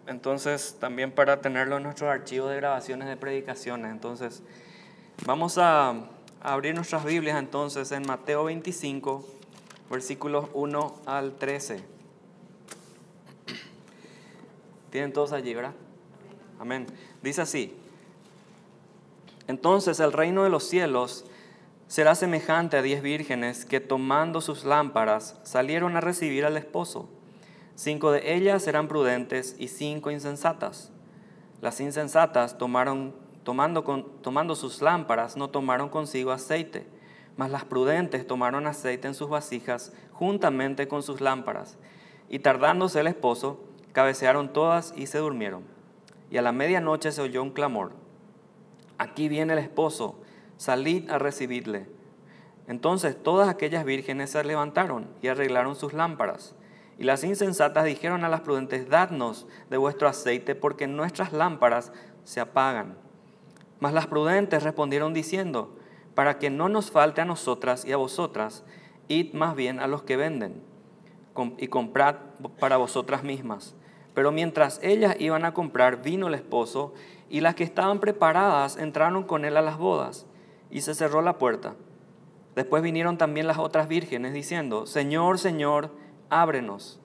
entonces también para tenerlo en nuestros archivos de grabaciones de predicaciones. Entonces, vamos a abrir nuestras Biblias entonces en Mateo 25, versículos 1 al 13. ¿Tienen todos allí, verdad? Amén. Dice así: entonces el reino de los cielos será semejante a 10 vírgenes que, tomando sus lámparas, salieron a recibir al esposo. 5 de ellas eran prudentes y 5 insensatas. Las insensatas tomando sus lámparas, no tomaron consigo aceite, mas las prudentes tomaron aceite en sus vasijas juntamente con sus lámparas. Y tardándose el esposo, cabecearon todas y se durmieron. Y a la medianoche se oyó un clamor: aquí viene el esposo, salid a recibirle. Entonces todas aquellas vírgenes se levantaron y arreglaron sus lámparas. Y las insensatas dijeron a las prudentes: dadnos de vuestro aceite, porque nuestras lámparas se apagan. Mas las prudentes respondieron diciendo: para que no nos falte a nosotras y a vosotras, id más bien a los que venden y comprad para vosotras mismas. Pero mientras ellas iban a comprar, vino el esposo, y las que estaban preparadas entraron con él a las bodas, y se cerró la puerta. Después vinieron también las otras vírgenes, diciendo: Señor, Señor, ábrenos.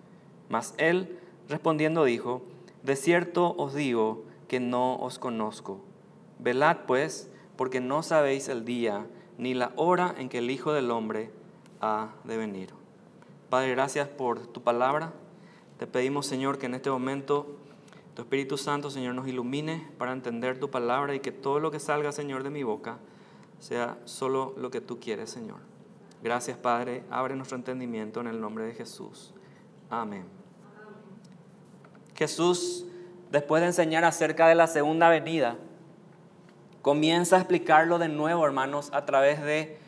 Mas él, respondiendo, dijo: de cierto os digo que no os conozco. Velad pues, porque no sabéis el día ni la hora en que el Hijo del Hombre ha de venir. Padre, gracias por tu palabra. Te pedimos, Señor, que en este momento tu Espíritu Santo, Señor, nos ilumine para entender tu palabra, y que todo lo que salga, Señor, de mi boca sea solo lo que tú quieres, Señor. Gracias, Padre. Abre nuestro entendimiento en el nombre de Jesús. Amén. Jesús, después de enseñar acerca de la segunda venida, comienza a explicarlo de nuevo, hermanos, a través de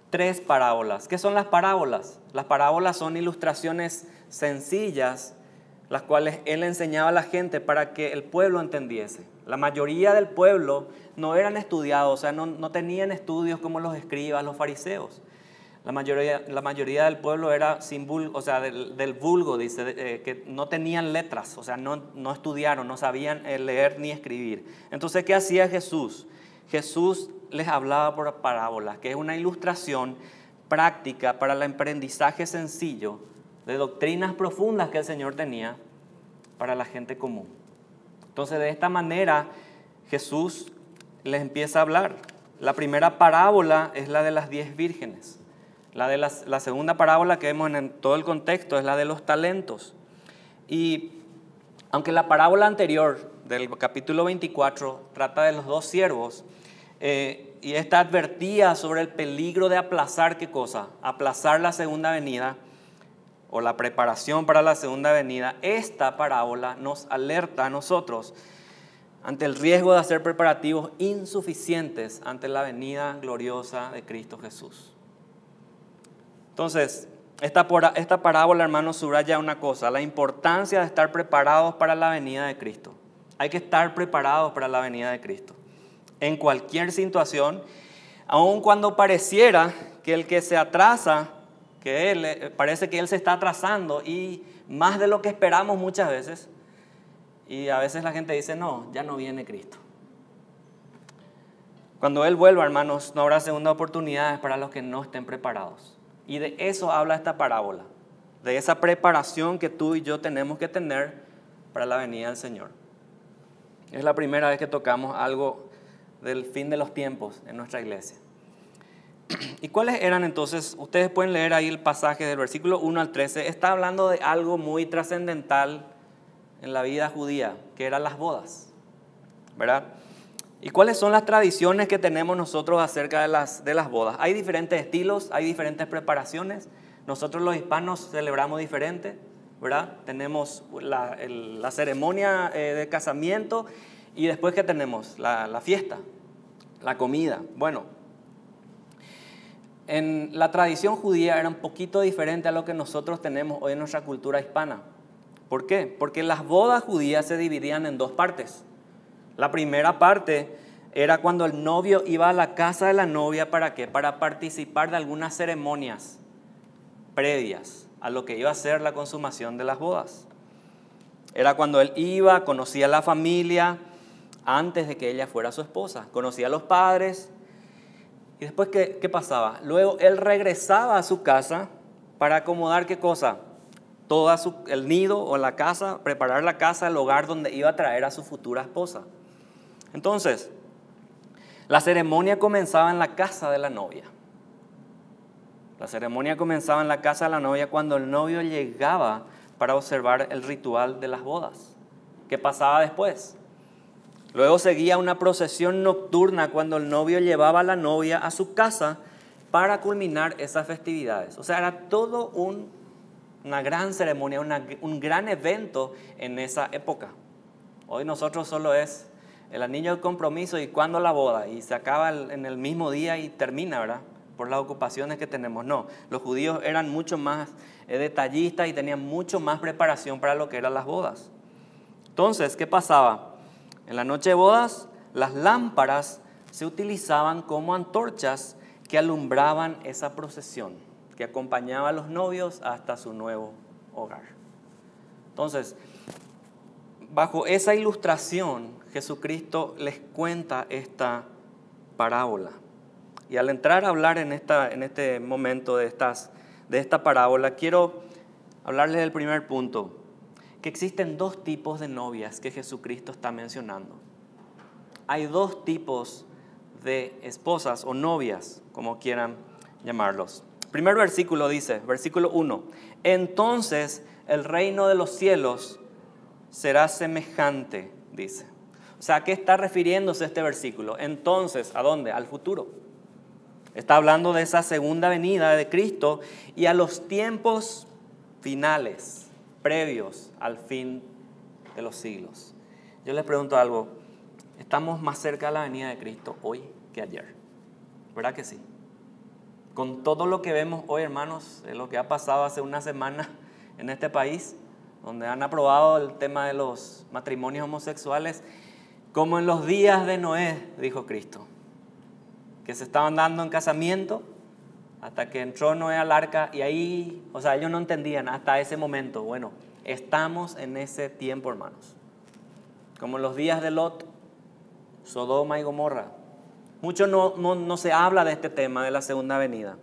3 parábolas. ¿Qué son las parábolas? Las parábolas son ilustraciones sencillas, las cuales él enseñaba a la gente para que el pueblo entendiese. La mayoría del pueblo no eran estudiados, o sea, no tenían estudios como los escribas, los fariseos. La mayoría del pueblo era sin vulgo, o sea, del vulgo, dice, que no tenían letras, o sea, no estudiaron, no sabían leer ni escribir. Entonces, ¿qué hacía Jesús? Jesús les hablaba por parábolas, que es una ilustración práctica para el aprendizaje sencillo de doctrinas profundas que el Señor tenía para la gente común. Entonces, de esta manera, Jesús les empieza a hablar. La primera parábola es la de las 10 vírgenes. La segunda parábola que vemos en todo el contexto es la de los talentos. Y aunque la parábola anterior del capítulo 24 trata de los 2 siervos, y esta advertía sobre el peligro de aplazar, ¿qué cosa? Aplazar la segunda venida, o la preparación para la segunda venida. Esta parábola nos alerta a nosotros ante el riesgo de hacer preparativos insuficientes ante la venida gloriosa de Cristo Jesús. Entonces, esta parábola, hermanos, subraya una cosa: la importancia de estar preparados para la venida de Cristo. Hay que estar preparados para la venida de Cristo. En cualquier situación, aun cuando pareciera que el que se atrasa, parece que él se está atrasando, y más de lo que esperamos muchas veces, y a veces la gente dice: no, ya no viene Cristo. Cuando Él vuelva, hermanos, no habrá segunda oportunidades para los que no estén preparados. Y de eso habla esta parábola, de esa preparación que tú y yo tenemos que tener para la venida del Señor. Es la primera vez que tocamos algo del fin de los tiempos en nuestra iglesia. ¿Y cuáles eran entonces? Ustedes pueden leer ahí el pasaje del versículo 1 al 13. Está hablando de algo muy trascendental en la vida judía, que eran las bodas, ¿verdad? ¿Y cuáles son las tradiciones que tenemos nosotros acerca de las bodas? Hay diferentes estilos, hay diferentes preparaciones. Nosotros los hispanos celebramos diferente, ¿verdad? Tenemos la ceremonia de casamiento, y después ¿qué tenemos? La fiesta, la comida. Bueno, en la tradición judía era un poquito diferente a lo que nosotros tenemos hoy en nuestra cultura hispana. ¿Por qué? Porque las bodas judías se dividían en 2 partes. La primera parte era cuando el novio iba a la casa de la novia. ¿Para qué? Para participar de algunas ceremonias previas a lo que iba a ser la consumación de las bodas. Era cuando él iba, conocía a la familia antes de que ella fuera su esposa. Conocía a los padres. Y después, ¿qué pasaba? Luego él regresaba a su casa para acomodar, ¿qué cosa? El nido o la casa, preparar la casa, el hogar donde iba a traer a su futura esposa. Entonces, la ceremonia comenzaba en la casa de la novia. La ceremonia comenzaba en la casa de la novia cuando el novio llegaba para observar el ritual de las bodas. ¿Qué pasaba después? Luego seguía una procesión nocturna cuando el novio llevaba a la novia a su casa para culminar esas festividades. O sea, era todo una gran ceremonia, un gran evento en esa época. Hoy nosotros solo es el anillo de compromiso y cuándo la boda, y se acaba en el mismo día y termina, ¿verdad? Por las ocupaciones que tenemos. No, los judíos eran mucho más detallistas y tenían mucho más preparación para lo que eran las bodas. Entonces, ¿qué pasaba? En la noche de bodas, las lámparas se utilizaban como antorchas que alumbraban esa procesión, que acompañaba a los novios hasta su nuevo hogar. Entonces, bajo esa ilustración, Jesucristo les cuenta esta parábola. Y al entrar a hablar en este momento de esta parábola, quiero hablarles del primer punto, que existen dos tipos de novias que Jesucristo está mencionando. Hay dos tipos de esposas o novias, como quieran llamarlos. Primer versículo dice, versículo 1, entonces el reino de los cielos será semejante, dice. O sea, ¿a qué está refiriéndose este versículo? Entonces, ¿a dónde? Al futuro. Está hablando de esa segunda venida de Cristo y a los tiempos finales, previos al fin de los siglos. Yo les pregunto algo, ¿estamos más cerca de la venida de Cristo hoy que ayer? ¿Verdad que sí? Con todo lo que vemos hoy, hermanos, lo que ha pasado hace una semana en este país, donde han aprobado el tema de los matrimonios homosexuales, como en los días de Noé, dijo Cristo, que se estaban dando en casamiento hasta que entró Noé al arca y ahí, o sea, ellos no entendían hasta ese momento. Bueno, estamos en ese tiempo, hermanos. Como en los días de Lot, Sodoma y Gomorra. Mucho no se habla de este tema de la segunda venida.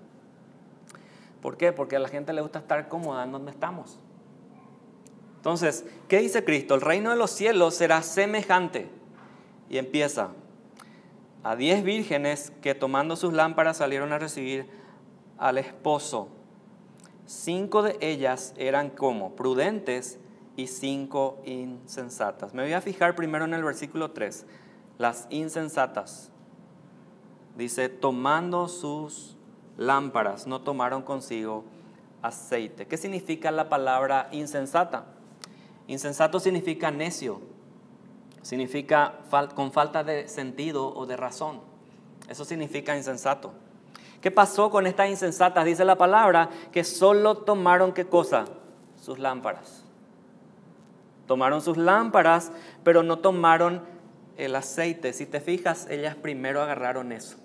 ¿Por qué? Porque a la gente le gusta estar cómoda en donde estamos. Entonces, ¿qué dice Cristo? El reino de los cielos será semejante. Y empieza, a 10 vírgenes que tomando sus lámparas salieron a recibir al esposo. 5 de ellas eran como prudentes y 5 insensatas. Me voy a fijar primero en el versículo 3. Las insensatas. Dice, tomando sus lámparas, no tomaron consigo aceite. ¿Qué significa la palabra insensata? Insensato significa necio. Significa con falta de sentido o de razón. Eso significa insensato. ¿Qué pasó con estas insensatas? Dice la palabra que solo tomaron, ¿qué cosa? Sus lámparas. Tomaron sus lámparas, pero no tomaron el aceite. Si te fijas, ellas primero agarraron eso.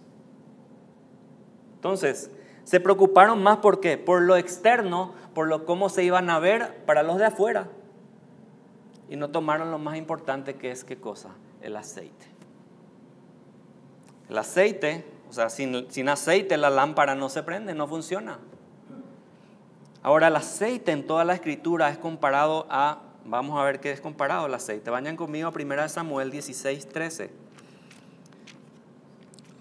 Entonces, se preocuparon más ¿por qué? Por lo externo, por cómo se iban a ver para los de afuera. Y no tomaron lo más importante, que es ¿qué cosa? El aceite. El aceite, o sea, sin aceite la lámpara no se prende, no funciona. Ahora, el aceite en toda la escritura es comparado a, vamos a ver qué es comparado el aceite. Vayan conmigo a 1 Samuel 16:13.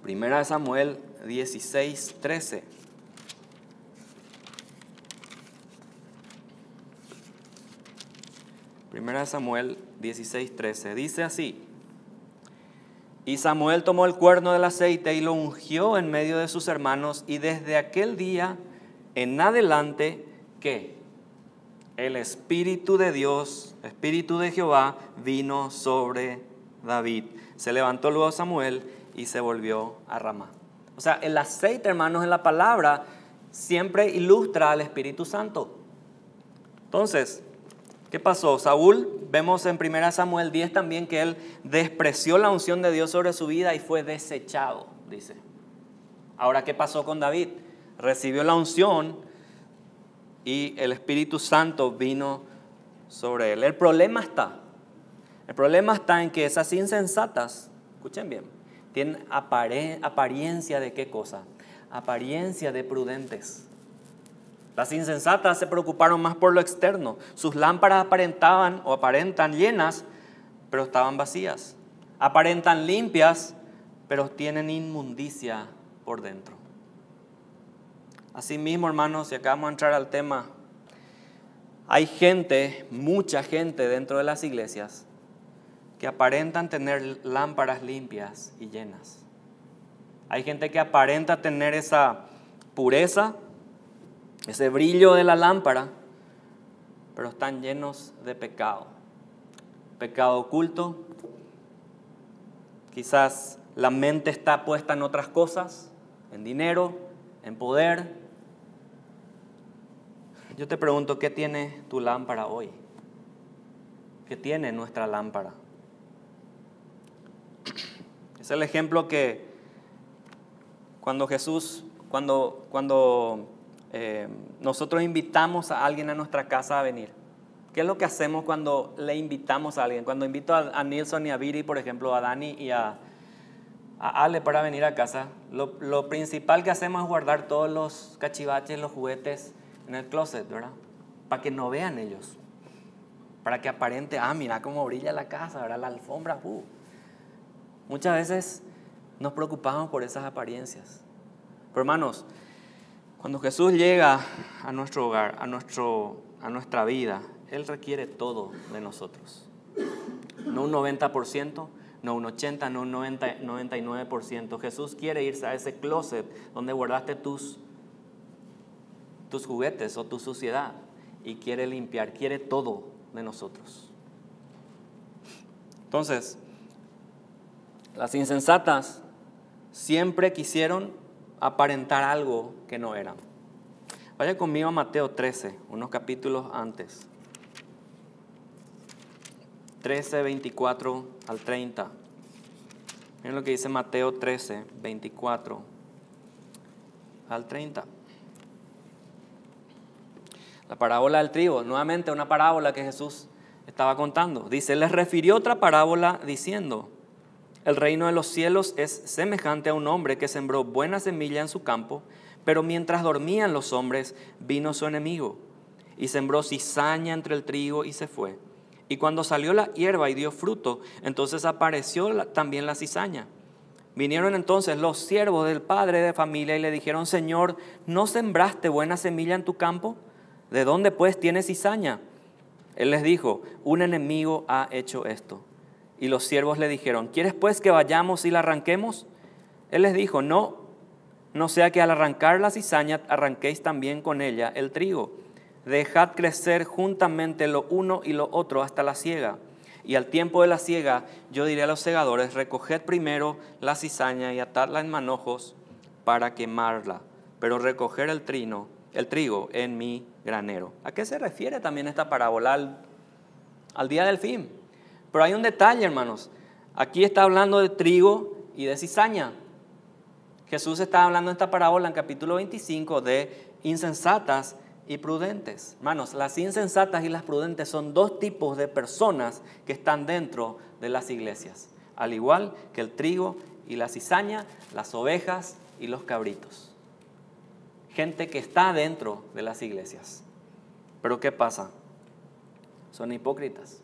1 Samuel 16:13. Primera de Samuel 16:13. Dice así: y Samuel tomó el cuerno del aceite y lo ungió en medio de sus hermanos, y desde aquel día en adelante, ¿qué? El Espíritu de Dios, Espíritu de Jehová, vino sobre David. Se levantó luego Samuel y se volvió a Ramá. O sea, el aceite, hermanos, en la palabra siempre ilustra al Espíritu Santo. Entonces, ¿qué pasó? Saúl, vemos en 1 Samuel 10 también que él despreció la unción de Dios sobre su vida y fue desechado, dice. Ahora, ¿qué pasó con David? Recibió la unción y el Espíritu Santo vino sobre él. El problema está en que esas insensatas, escuchen bien, tienen apariencia de qué cosa, apariencia de prudentes. Las insensatas se preocuparon más por lo externo. Sus lámparas aparentaban o aparentan llenas, pero estaban vacías. Aparentan limpias, pero tienen inmundicia por dentro. Asimismo, hermanos, y acá vamos a entrar al tema, hay gente, mucha gente dentro de las iglesias que aparentan tener lámparas limpias y llenas. Hay gente que aparenta tener esa pureza, ese brillo de la lámpara, pero están llenos de pecado. Pecado oculto. Quizás la mente está puesta en otras cosas, en dinero, en poder. Yo te pregunto, ¿qué tiene tu lámpara hoy? ¿Qué tiene nuestra lámpara? Es el ejemplo que cuando nosotros invitamos a alguien a nuestra casa a venir. ¿Qué es lo que hacemos cuando le invitamos a alguien? Cuando invito a Nilson y a Viri, por ejemplo, a Dani y a Ale para venir a casa, lo principal que hacemos es guardar todos los cachivaches, los juguetes en el closet, ¿verdad? Para que no vean ellos. Para que aparente, mira cómo brilla la casa, ¿verdad? La alfombra, Muchas veces nos preocupamos por esas apariencias. Pero hermanos, cuando Jesús llega a nuestro hogar, a nuestra vida, Él requiere todo de nosotros. No un 90%, no un 80%, no un 99%. Jesús quiere irse a ese closet donde guardaste tus juguetes o tu suciedad y quiere limpiar, quiere todo de nosotros. Entonces, las insensatas siempre quisieron aparentar algo que no eran. Vaya conmigo a Mateo 13, unos capítulos antes. 13, 24 al 30. Miren lo que dice Mateo 13, 24 al 30. La parábola del trigo, nuevamente una parábola que Jesús estaba contando. Dice, les refirió otra parábola diciendo, el reino de los cielos es semejante a un hombre que sembró buena semilla en su campo, pero mientras dormían los hombres, vino su enemigo y sembró cizaña entre el trigo y se fue. Y cuando salió la hierba y dio fruto, entonces apareció también la cizaña. Vinieron entonces los siervos del padre de familia y le dijeron, Señor, ¿no sembraste buena semilla en tu campo? ¿De dónde pues tienes cizaña? Él les dijo, un enemigo ha hecho esto. Y los siervos le dijeron, ¿quieres pues que vayamos y la arranquemos? Él les dijo, no sea que al arrancar la cizaña arranquéis también con ella el trigo. Dejad crecer juntamente lo uno y lo otro hasta la siega. Y al tiempo de la siega yo diré a los segadores, recoged primero la cizaña y atadla en manojos para quemarla, pero recoger el trigo en mi granero. ¿A qué se refiere también esta parábola? Al día del fin. Pero hay un detalle, hermanos. Aquí está hablando de trigo y de cizaña. Jesús está hablando en esta parábola en capítulo 25 de insensatas y prudentes. Hermanos, las insensatas y las prudentes son dos tipos de personas que están dentro de las iglesias. Al igual que el trigo y la cizaña, las ovejas y los cabritos. Gente que está dentro de las iglesias. Pero ¿qué pasa? Son hipócritas.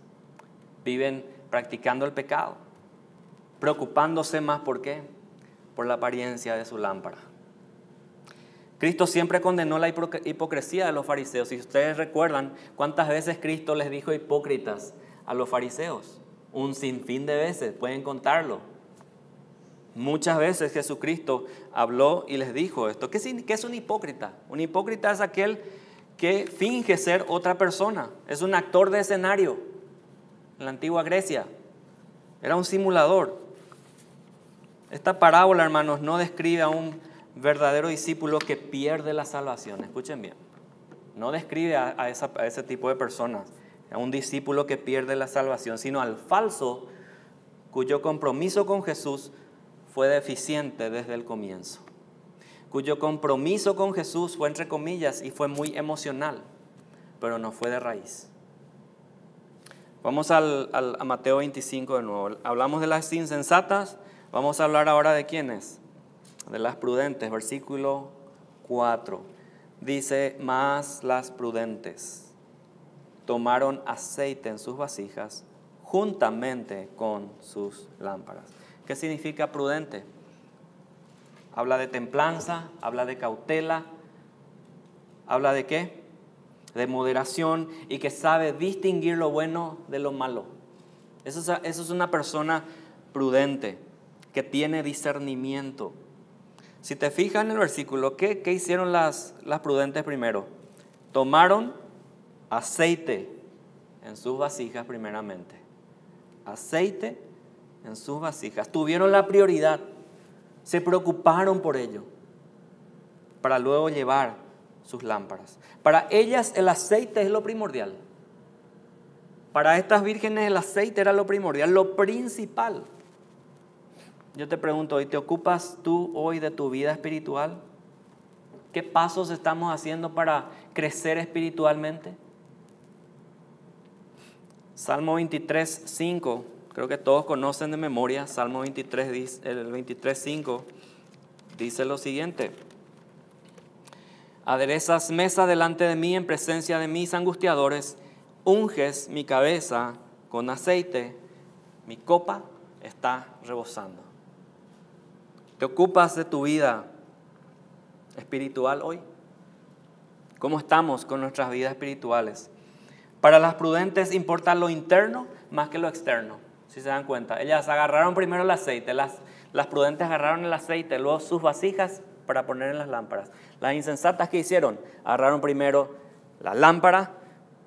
Viven practicando el pecado, preocupándose más, ¿por qué? Por la apariencia de su lámpara. Cristo siempre condenó la hipocresía de los fariseos. Si ustedes recuerdan, ¿cuántas veces Cristo les dijo hipócritas a los fariseos? Un sinfín de veces, pueden contarlo. Muchas veces Jesucristo habló y les dijo esto. ¿Qué es un hipócrita? Un hipócrita es aquel que finge ser otra persona. Es un actor de escenario. En la antigua Grecia era un simulador. Esta parábola, hermanos, no describe a un verdadero discípulo que pierde la salvación. Escuchen bien. No describe a ese tipo de personas, a un discípulo que pierde la salvación, sino al falso cuyo compromiso con Jesús fue deficiente desde el comienzo. Cuyo compromiso con Jesús fue entre comillas y fue muy emocional, pero no fue de raíz. Vamos a Mateo 25 de nuevo. Hablamos de las insensatas, vamos a hablar ahora de quiénes, de las prudentes. Versículo 4 dice, mas las prudentes tomaron aceite en sus vasijas juntamente con sus lámparas. ¿Qué significa prudente? Habla de templanza, habla de cautela, habla de ¿qué? De moderación y que sabe distinguir lo bueno de lo malo. Eso es una persona prudente, que tiene discernimiento. Si te fijas en el versículo, ¿qué hicieron las prudentes primero? Tomaron aceite en sus vasijas primeramente. Aceite en sus vasijas. Tuvieron la prioridad. Se preocuparon por ello. Para luego llevar sus lámparas. Para ellas el aceite es lo primordial. Para estas vírgenes el aceite era lo primordial, lo principal. Yo te pregunto hoy, ¿te ocupas tú hoy de tu vida espiritual? ¿Qué pasos estamos haciendo para crecer espiritualmente? Salmo 23, 5, creo que todos conocen de memoria. Salmo 23, el 23, 5, dice lo siguiente. Aderezas mesa delante de mí en presencia de mis angustiadores, unges mi cabeza con aceite, mi copa está rebosando. ¿Te ocupas de tu vida espiritual hoy? ¿Cómo estamos con nuestras vidas espirituales? Para las prudentes importa lo interno más que lo externo, si se dan cuenta. Ellas agarraron primero el aceite, las prudentes agarraron el aceite, luego sus vasijas para poner en las lámparas. Las insensatas, ¿qué hicieron? Agarraron primero la lámpara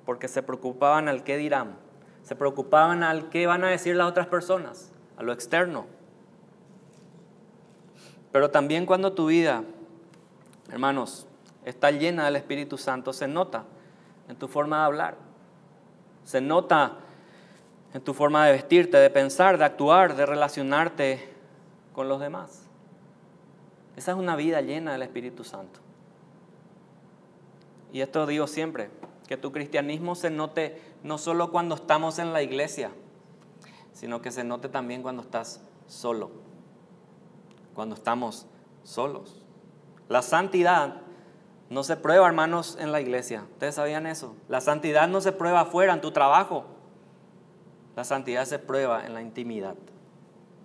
porque se preocupaban al qué dirán, se preocupaban al qué van a decir las otras personas, a lo externo. Pero también cuando tu vida, hermanos, está llena del Espíritu Santo, se nota en tu forma de hablar, se nota en tu forma de vestirte, de pensar, de actuar, de relacionarte con los demás. Esa es una vida llena del Espíritu Santo. Y esto digo siempre, que tu cristianismo se note no solo cuando estamos en la iglesia, sino que se note también cuando estás solo, cuando estamos solos. La santidad no se prueba, hermanos, en la iglesia. ¿Ustedes sabían eso? La santidad no se prueba afuera, en tu trabajo. La santidad se prueba en la intimidad,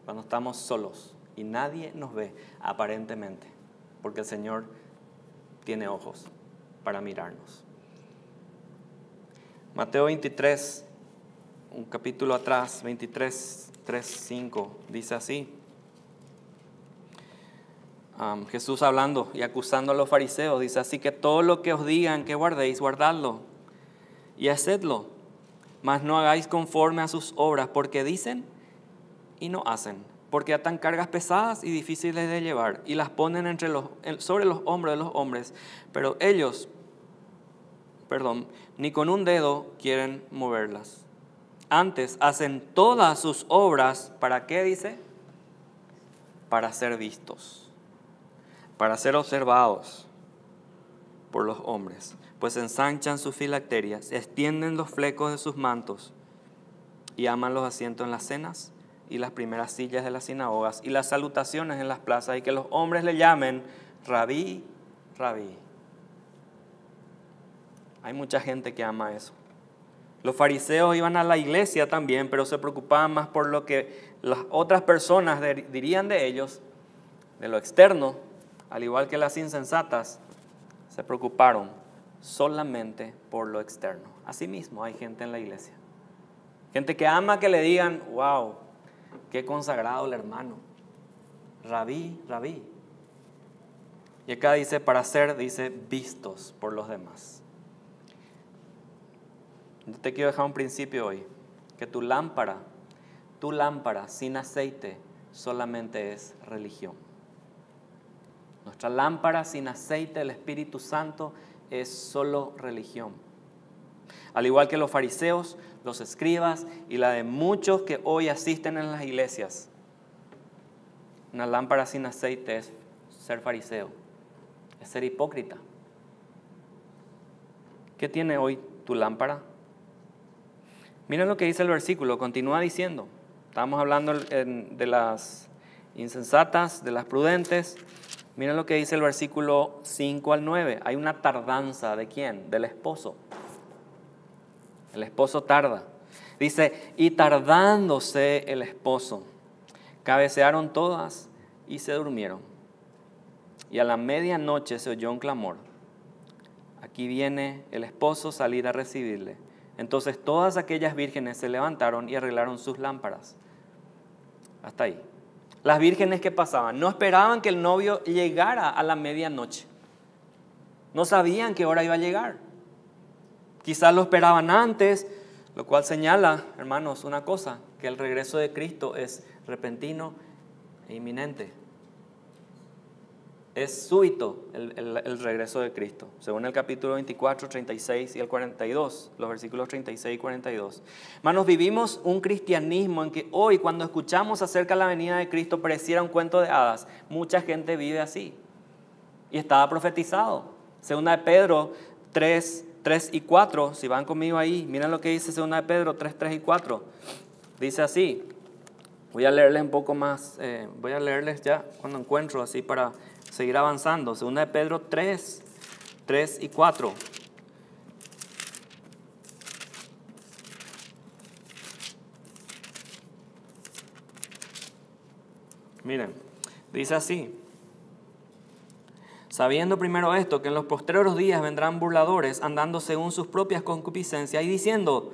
cuando estamos solos y nadie nos ve aparentemente, porque el Señor tiene ojos para mirarnos. Mateo 23, un capítulo atrás, 23, 3, 5, dice así. Jesús hablando y acusando a los fariseos, dice, así que todo lo que os digan que guardéis, guardadlo y hacedlo, mas no hagáis conforme a sus obras, porque dicen y no hacen, porque atan cargas pesadas y difíciles de llevar y las ponen sobre los hombros de los hombres, pero ellos, ni con un dedo quieren moverlas. Antes hacen todas sus obras, ¿para qué dice? Para ser vistos, para ser observados por los hombres, pues ensanchan sus filacterias, extienden los flecos de sus mantos y aman los asientos en las cenas y las primeras sillas de las sinagogas y las salutaciones en las plazas, y que los hombres le llamen Rabí, Rabí. Hay mucha gente que ama eso. Los fariseos iban a la iglesia también, pero se preocupaban más por lo que las otras personas dirían de ellos, de lo externo, al igual que las insensatas, se preocuparon solamente por lo externo. Asimismo hay gente en la iglesia, gente que ama que le digan, wow, qué consagrado el hermano, Rabí, Rabí. Y acá dice, para ser, dice, vistos por los demás. Yo te quiero dejar un principio hoy, que tu lámpara sin aceite solamente es religión. Nuestra lámpara sin aceite, el Espíritu Santo, es solo religión. Al igual que los fariseos, los escribas y la de muchos que hoy asisten en las iglesias. Una lámpara sin aceite es ser fariseo, es ser hipócrita. ¿Qué tiene hoy tu lámpara? Miren lo que dice el versículo, continúa diciendo. Estamos hablando de las insensatas, de las prudentes. Miren lo que dice el versículo 5 al 9. Hay una tardanza, ¿de quién? Del esposo. El esposo tarda. Dice, y tardándose el esposo, cabecearon todas y se durmieron. Y a la medianoche se oyó un clamor. Aquí viene el esposo, salir a recibirle. Entonces todas aquellas vírgenes se levantaron y arreglaron sus lámparas. Hasta ahí. Las vírgenes que pasaban no esperaban que el novio llegara a la medianoche. No sabían qué hora iba a llegar. Quizás lo esperaban antes, lo cual señala, hermanos, una cosa, que el regreso de Cristo es repentino e inminente. Es súbito el regreso de Cristo, según el capítulo 24, 36 y el 42, los versículos 36 y 42. Hermanos, vivimos un cristianismo en que hoy, cuando escuchamos acerca de la venida de Cristo, pareciera un cuento de hadas. Mucha gente vive así. Y estaba profetizado. Segunda de Pedro 3 y 4, si van conmigo ahí, miren lo que dice segunda de Pedro 3 y 4. Dice así, voy a leerles un poco más, voy a leerles ya cuando encuentro así para seguir avanzando. Segunda de Pedro 3 y 4. Miren, dice así. Sabiendo primero esto, que en los postreros días vendrán burladores, andando según sus propias concupiscencias, y diciendo,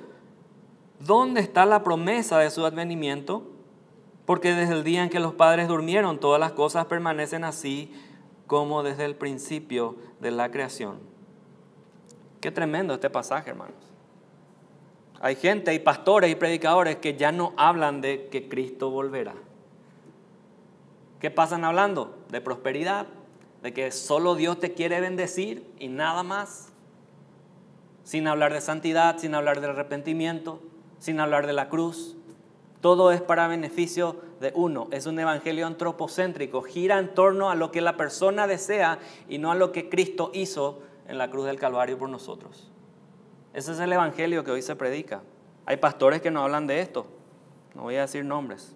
¿dónde está la promesa de su advenimiento? Porque desde el día en que los padres durmieron, todas las cosas permanecen así como desde el principio de la creación. Qué tremendo este pasaje, hermanos. Hay gente, hay pastores y predicadores que ya no hablan de que Cristo volverá. ¿Qué pasan hablando? De prosperidad, de que solo Dios te quiere bendecir y nada más. Sin hablar de santidad, sin hablar de arrepentimiento, sin hablar de la cruz. Todo es para beneficio de uno. Es un evangelio antropocéntrico. Gira en torno a lo que la persona desea y no a lo que Cristo hizo en la cruz del Calvario por nosotros. Ese es el evangelio que hoy se predica. Hay pastores que no hablan de esto. No voy a decir nombres.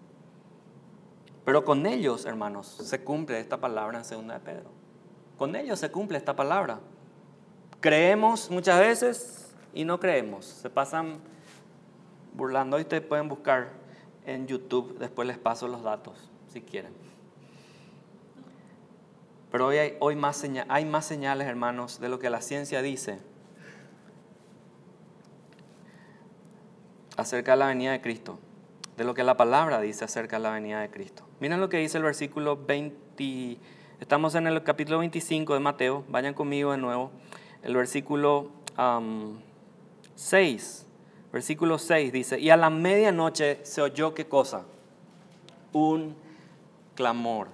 Pero con ellos, hermanos, se cumple esta palabra en segunda de Pedro. Con ellos se cumple esta palabra. Creemos muchas veces y no creemos. Se pasan burlando. Hoy ustedes pueden buscar en YouTube, después les paso los datos, si quieren. Pero hoy hay más señales, hermanos, de lo que la ciencia dice acerca de la venida de Cristo, de lo que la palabra dice acerca de la venida de Cristo. Miren lo que dice el versículo 20, estamos en el capítulo 25 de Mateo, vayan conmigo de nuevo, el versículo 6. Versículo 6 dice, y a la medianoche se oyó ¿qué cosa? Un clamor.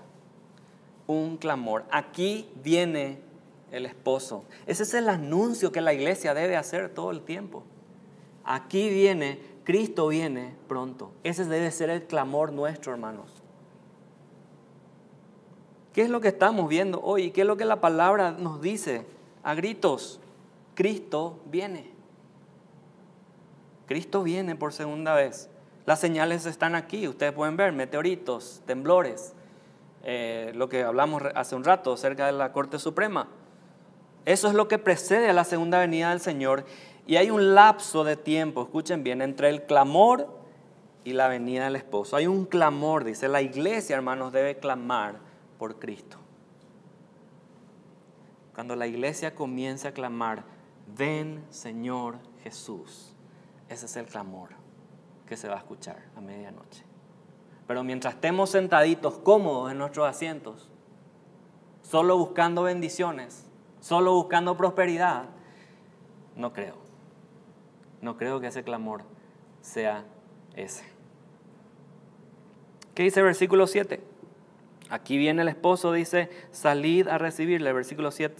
Un clamor. Aquí viene el esposo. Ese es el anuncio que la iglesia debe hacer todo el tiempo. Aquí viene, Cristo viene pronto. Ese debe ser el clamor nuestro, hermanos. ¿Qué es lo que estamos viendo hoy? ¿Qué es lo que la palabra nos dice? A gritos, Cristo viene. Cristo viene por segunda vez. Las señales están aquí, ustedes pueden ver, meteoritos, temblores, lo que hablamos hace un rato acerca de la Corte Suprema. Eso es lo que precede a la segunda venida del Señor. Y hay un lapso de tiempo, escuchen bien, entre el clamor y la venida del esposo. Hay un clamor, dice, la iglesia, hermanos, debe clamar por Cristo. Cuando la iglesia comience a clamar, ven Señor Jesús. Ese es el clamor que se va a escuchar a medianoche. Pero mientras estemos sentaditos cómodos en nuestros asientos, solo buscando bendiciones, solo buscando prosperidad, no creo. No creo que ese clamor sea ese. ¿Qué dice el versículo 7? Aquí viene el esposo, dice, salid a recibirle. El versículo 6,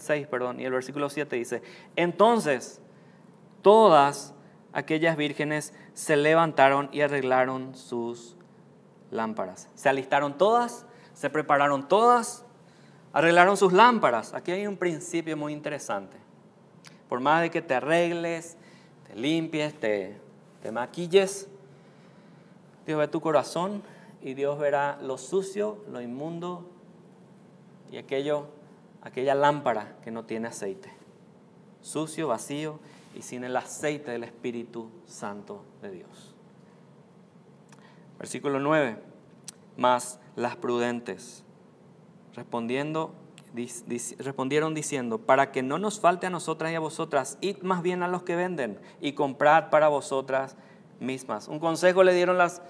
y el versículo 7 dice, entonces todas aquellas vírgenes se levantaron y arreglaron sus lámparas. Se alistaron todas, se prepararon todas, arreglaron sus lámparas. Aquí hay un principio muy interesante. Por más de que te arregles, te limpies, te te maquilles. Dios ve tu corazón y Dios verá lo sucio, lo inmundo y aquella lámpara que no tiene aceite. Sucio, vacío y sin el aceite del Espíritu Santo de Dios. Versículo 9. Mas las prudentes respondieron diciendo: para que no nos falte a nosotras y a vosotras, id más bien a los que venden y comprad para vosotras mismas. Un consejo le dieron las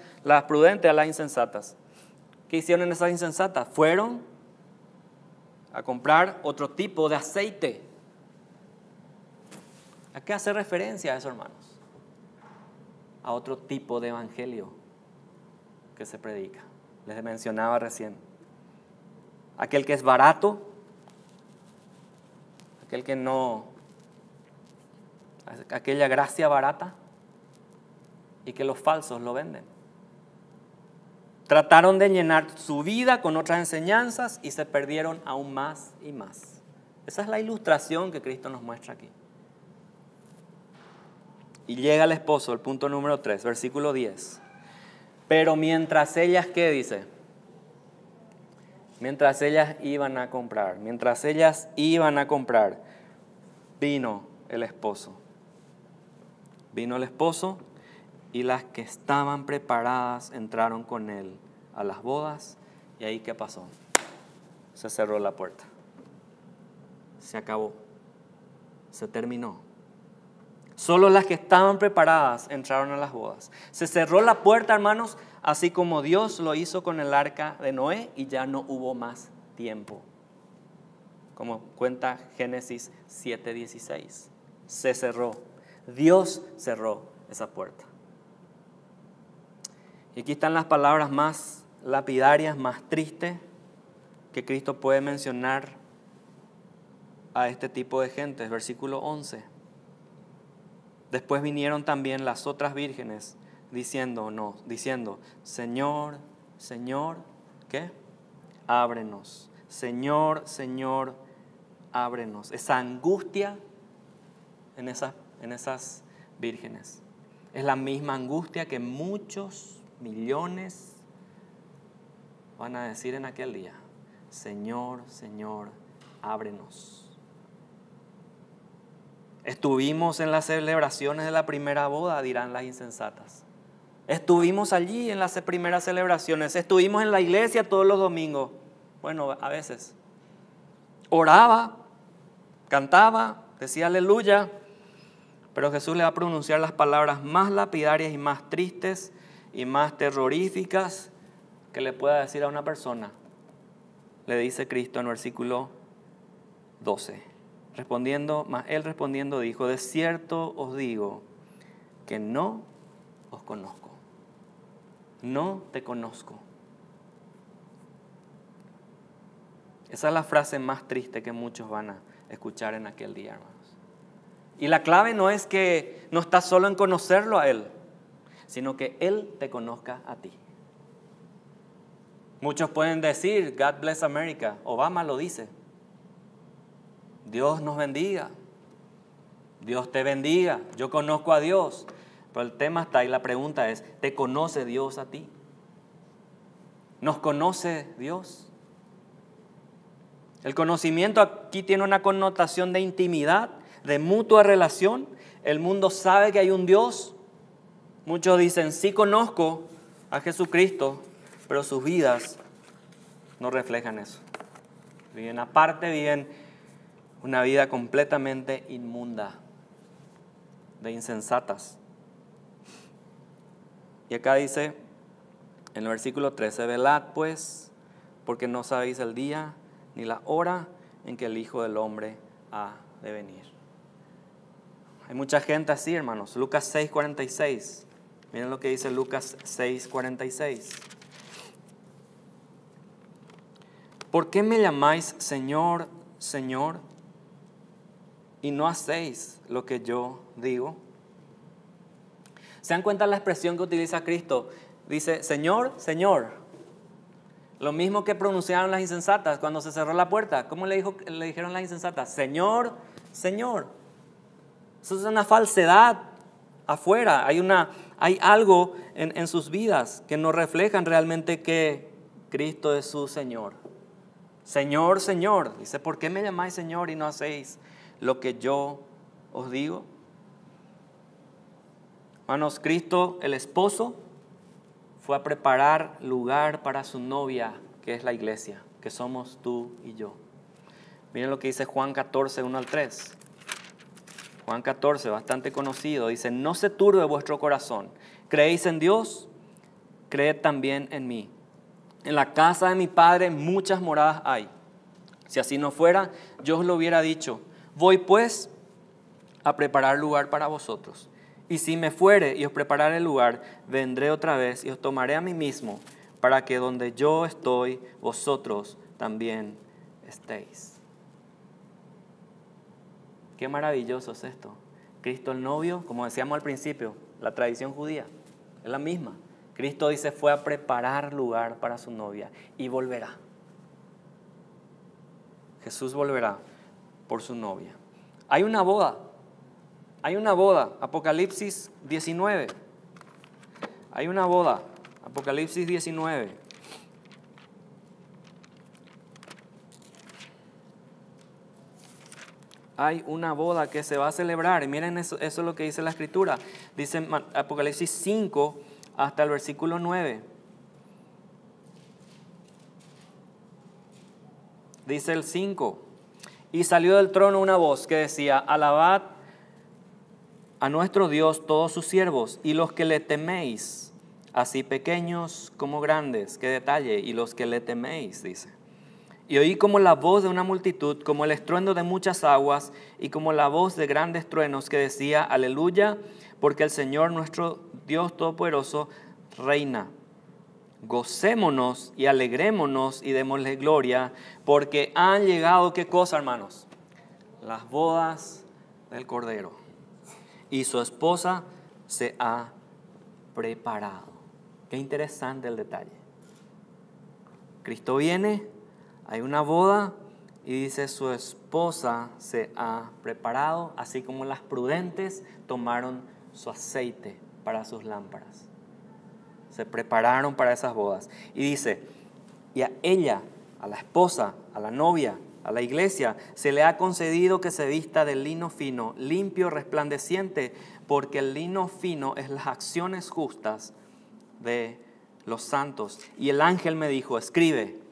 prudentes a las insensatas. ¿Qué hicieron esas insensatas? Fueron a comprar otro tipo de aceite. ¿A qué hace referencia eso, hermanos? A otro tipo de evangelio que se predica. Les mencionaba recién. Aquel que es barato, aquel que no, aquella gracia barata, y que los falsos lo venden. Trataron de llenar su vida con otras enseñanzas y se perdieron aún más y más. Esa es la ilustración que Cristo nos muestra aquí. Y llega el esposo, el punto número 3, versículo 10. Pero mientras ellas, ¿qué dice? Mientras ellas iban a comprar, vino el esposo. Vino el esposo y las que estaban preparadas entraron con él a las bodas. ¿Y ahí qué pasó? Se cerró la puerta. Se acabó. Se terminó. Solo las que estaban preparadas entraron a las bodas. Se cerró la puerta, hermanos, así como Dios lo hizo con el arca de Noé, y ya no hubo más tiempo. Como cuenta Génesis 7:16. Se cerró. Dios cerró esa puerta. Y aquí están las palabras más lapidarias, más tristes que Cristo puede mencionar a este tipo de gente. Versículo 11. Después vinieron también las otras vírgenes diciendo, Señor, Señor, ¿qué? Ábrenos. Señor, Señor, ábrenos. Esa angustia en esas vírgenes es la misma angustia que muchos millones van a decir en aquel día: Señor, Señor, ábrenos. Estuvimos en las celebraciones de la primera boda, dirán las insensatas. Estuvimos allí en las primeras celebraciones. Estuvimos en la iglesia todos los domingos. Bueno, a veces. Oraba, cantaba, decía aleluya. Pero Jesús le va a pronunciar las palabras más lapidarias y más tristes y más terroríficas que le pueda decir a una persona. Le dice Cristo en versículo 12. Él respondiendo dijo: de cierto os digo que no os conozco. No te conozco. Esa es la frase más triste que muchos van a escuchar en aquel día, hermanos. Y la clave no es que no estás solo en conocerlo a Él, sino que Él te conozca a ti. Muchos pueden decir, God bless America. Obama lo dice. Dios nos bendiga. Dios te bendiga. Yo conozco a Dios. Pero el tema está ahí, la pregunta es, ¿te conoce Dios a ti? ¿Nos conoce Dios? El conocimiento aquí tiene una connotación de intimidad, de mutua relación. El mundo sabe que hay un Dios. Muchos dicen, sí conozco a Jesucristo, pero sus vidas no reflejan eso. Viven aparte, viven una vida completamente inmunda, de insensatas. Y acá dice, en el versículo 13, velad pues, porque no sabéis el día ni la hora en que el Hijo del Hombre ha de venir. Hay mucha gente así, hermanos. Lucas 6:46. Miren lo que dice Lucas 6:46. ¿Por qué me llamáis Señor, Señor, y no hacéis lo que yo digo? ¿Se dan cuenta la expresión que utiliza Cristo? Dice, Señor, Señor. Lo mismo que pronunciaron las insensatas cuando se cerró la puerta. ¿Cómo le dijeron las insensatas? Señor, Señor. Eso es una falsedad afuera. Hay Hay algo en sus vidas que no reflejan realmente que Cristo es su Señor. Señor, Señor. Dice, ¿por qué me llamáis Señor y no hacéis lo que yo os digo? Hermanos, Cristo, el esposo, fue a preparar lugar para su novia, que es la iglesia, que somos tú y yo. Miren lo que dice Juan 14, 1 al 3. Juan 14, bastante conocido, dice, no se turbe vuestro corazón. ¿Creéis en Dios? Creed también en mí. En la casa de mi Padre muchas moradas hay. Si así no fuera, yo os lo hubiera dicho. Voy pues a preparar lugar para vosotros. Y si me fuere y os prepararé el lugar, vendré otra vez y os tomaré a mí mismo, para que donde yo estoy, vosotros también estéis. Qué maravilloso es esto. Cristo el novio, como decíamos al principio, la tradición judía, es la misma. Cristo dice, fue a preparar lugar para su novia y volverá. Jesús volverá por su novia. Hay una boda, Apocalipsis 19. Hay una boda, Apocalipsis 19. Hay una boda que se va a celebrar. Y miren, eso es lo que dice la Escritura. Dice Apocalipsis 5 hasta el versículo 9. Dice el 5. Y salió del trono una voz que decía, alabad a nuestro Dios todos sus siervos y los que le teméis, así pequeños como grandes. Qué detalle. Y los que le teméis, dice. Y oí como la voz de una multitud, como el estruendo de muchas aguas y como la voz de grandes truenos que decía, aleluya, porque el Señor nuestro Dios Todopoderoso reina. Gocémonos y alegrémonos y démosle gloria, porque han llegado, ¿qué cosa, hermanos? Las bodas del Cordero. Y su esposa se ha preparado. Qué interesante el detalle. Cristo viene, hay una boda y dice su esposa se ha preparado, así como las prudentes tomaron su aceite para sus lámparas. Se prepararon para esas bodas. Y dice, y a ella, a la esposa, a la novia, a la iglesia, se le ha concedido que se vista de lino fino, limpio, resplandeciente, porque el lino fino es las acciones justas de los santos. Y el ángel me dijo, escribe.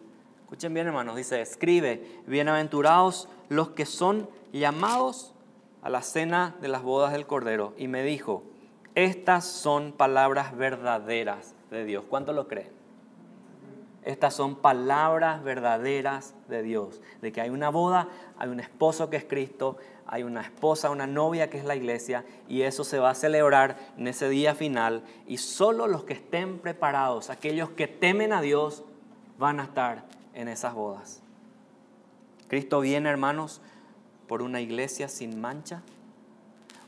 Escuchen bien, hermanos, dice, escribe, bienaventurados los que son llamados a la cena de las bodas del Cordero. Y me dijo, estas son palabras verdaderas de Dios. ¿Cuántos lo creen? Estas son palabras verdaderas de Dios. De que hay una boda, hay un esposo que es Cristo, hay una esposa, una novia que es la iglesia. Y eso se va a celebrar en ese día final. Y solo los que estén preparados, aquellos que temen a Dios, van a estar en esas bodas. Cristo viene, hermanos, por una iglesia sin mancha,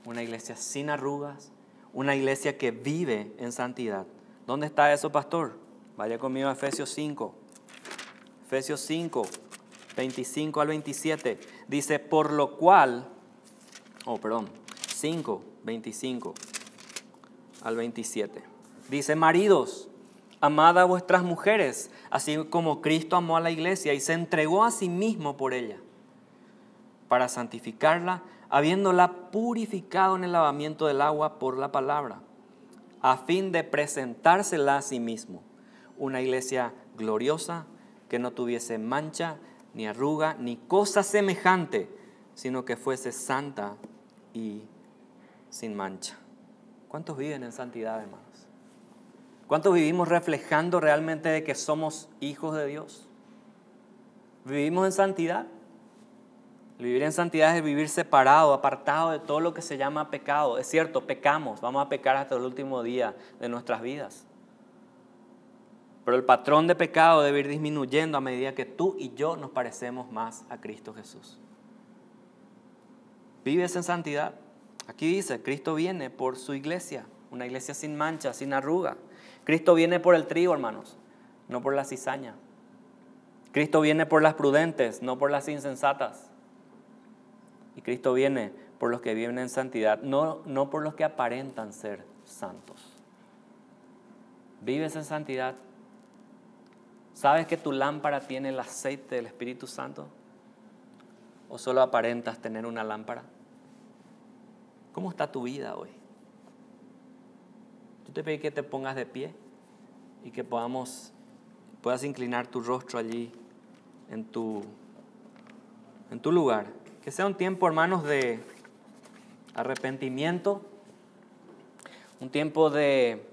una iglesia sin arrugas, una iglesia que vive en santidad. ¿Dónde está eso, pastor? Vaya conmigo a Efesios 5. Efesios 5, 25 al 27. Dice, por lo cual, 5, 25 al 27. Dice, maridos, amad a vuestras mujeres, así como Cristo amó a la iglesia y se entregó a sí mismo por ella, para santificarla, habiéndola purificado en el lavamiento del agua por la palabra, a fin de presentársela a sí mismo, una iglesia gloriosa, que no tuviese mancha, ni arruga, ni cosa semejante, sino que fuese santa y sin mancha. ¿Cuántos viven en santidad, hermanos? ¿Cuántos vivimos reflejando realmente de que somos hijos de Dios? ¿Vivimos en santidad? Vivir en santidad es vivir separado, apartado de todo lo que se llama pecado. Es cierto, pecamos, vamos a pecar hasta el último día de nuestras vidas. Pero el patrón de pecado debe ir disminuyendo a medida que tú y yo nos parecemos más a Cristo Jesús. ¿Vives en santidad? Aquí dice, Cristo viene por su iglesia, una iglesia sin mancha, sin arruga. Cristo viene por el trigo, hermanos, no por la cizaña. Cristo viene por las prudentes, no por las insensatas. Y Cristo viene por los que viven en santidad, no por los que aparentan ser santos. ¿Vives en santidad? ¿Sabes que tu lámpara tiene el aceite del Espíritu Santo? ¿O solo aparentas tener una lámpara? ¿Cómo está tu vida hoy? Yo te pedí que te pongas de pie y que puedas inclinar tu rostro allí en tu lugar. Que sea un tiempo, hermanos, de arrepentimiento, un tiempo de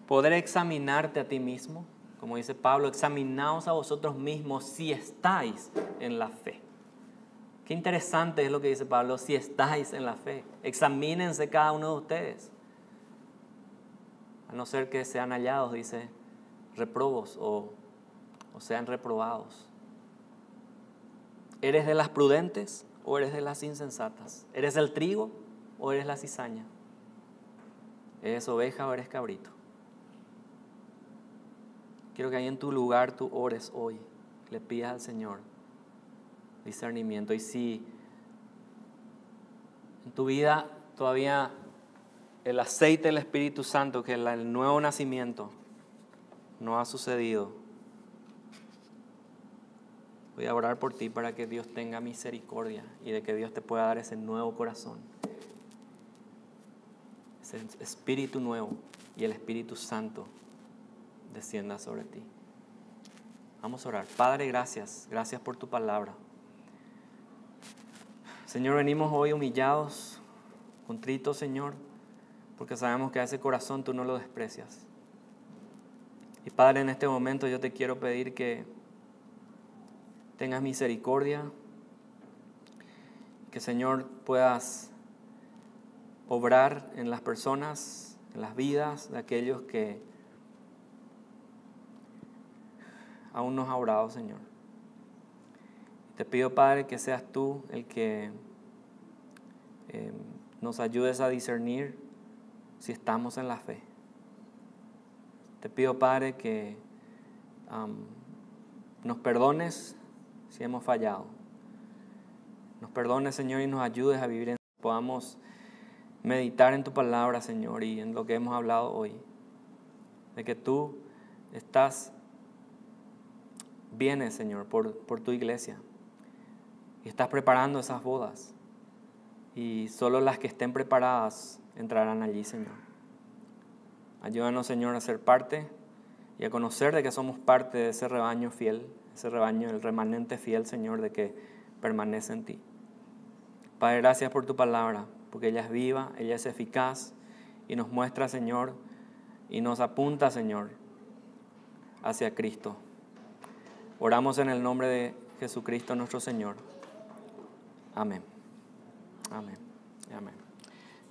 poder examinarte a ti mismo. Como dice Pablo, examinaos a vosotros mismos si estáis en la fe. Qué interesante es lo que dice Pablo, si estáis en la fe. Examínense cada uno de ustedes. A no ser que sean hallados, dice, reprobos o sean reprobados. ¿Eres de las prudentes o eres de las insensatas? ¿Eres del trigo o eres la cizaña? ¿Eres oveja o eres cabrito? Quiero que ahí en tu lugar tú ores hoy, le pidas al Señor discernimiento. Y si en tu vida todavía el aceite del Espíritu Santo, que el nuevo nacimiento no ha sucedido, voy a orar por ti para que Dios tenga misericordia y de que Dios te pueda dar ese nuevo corazón, ese espíritu nuevo, y el Espíritu Santo descienda sobre ti. Vamos a orar. Padre, gracias por tu palabra. Señor, venimos hoy humillados, contritos, Señor, porque sabemos que a ese corazón tú no lo desprecias. Y Padre, en este momento yo te quiero pedir que tengas misericordia, que, Señor, puedas obrar en las personas, en las vidas de aquellos que aún no has obrado, Señor. Te pido, Padre, que seas tú el que nos ayudes a discernir si estamos en la fe. Te pido, Padre, que nos perdones si hemos fallado. Nos perdones, Señor, y nos ayudes a vivir podamos meditar en tu palabra, Señor, y en lo que hemos hablado hoy. De que tú vienes, Señor, por tu iglesia. Y estás preparando esas bodas. Y solo las que estén preparadas entrarán allí, Señor. Ayúdanos, Señor, a ser parte y a conocer de que somos parte de ese rebaño fiel, ese rebaño, el remanente fiel, Señor, de que permanece en ti. Padre, gracias por tu palabra, porque ella es viva, ella es eficaz y nos muestra, Señor, y nos apunta, Señor, hacia Cristo. Oramos en el nombre de Jesucristo nuestro Señor. Amén. Amén. Amén.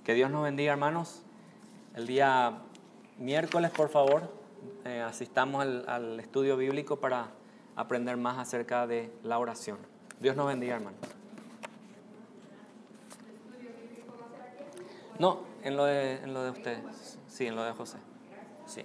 Que Dios nos bendiga, hermanos. El día miércoles, por favor, asistamos al estudio bíblico para aprender más acerca de la oración. Dios nos bendiga, hermanos. No, en lo de ustedes. Sí, en lo de José. Sí.